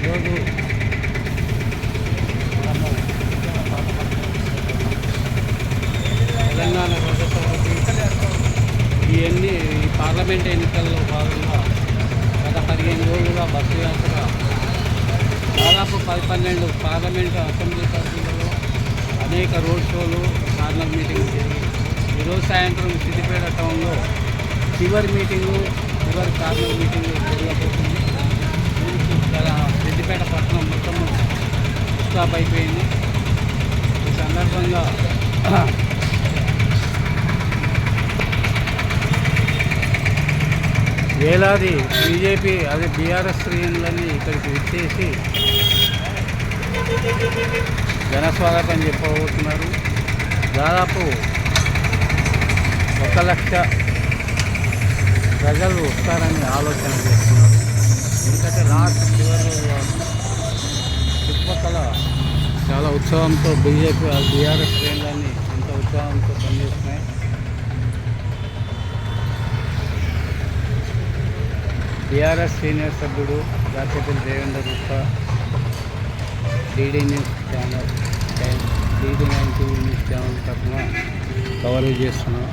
ఈరోజు మనము తెలంగాణ రాష్ట్రపతి ఈ పార్లమెంట్ ఎన్నికల్లో భాగంగా గత 15 రోజులుగా బస్సు యాత్ర దాదాపు 12 పార్లమెంటు అసెంబ్లీ పరిధిలో అనేక రోడ్ షోలు కార్నర్ మీటింగ్లు జరిగి ఈరోజు సాయంత్రం సిద్దిపేట టౌన్లో చివరి కార్నర్ మీటింగ్ జరగబోతుంది. సిద్దిపేట పట్టణం మొత్తము స్టాప్ అయిపోయింది. ఈ సందర్భంగా వేలాది బీజేపీ బీఆర్ఎస్ శ్రేణులన్నీ ఇక్కడికి విచ్చేసి ఘనస్వాగతం చెప్పబోతున్నారు. దాదాపు 1 లక్ష ప్రజలు వస్తారని ఆలోచన చేస్తున్నారు. ఎందుకంటే లాస్ట్ చివరి చుట్టుపక్కల చాలా ఉత్సవంతో బీఆర్ఎస్ శ్రేణులన్నీ ఎంతో ఉత్సాహంతో పనిచేస్తున్నాయి. బీఆర్ఎస్ సీనియర్ సభ్యుడు Rachapalli Devender Gupta DD news channel DD9 news channel తరఫున కవరేజ్ చేస్తున్నాం.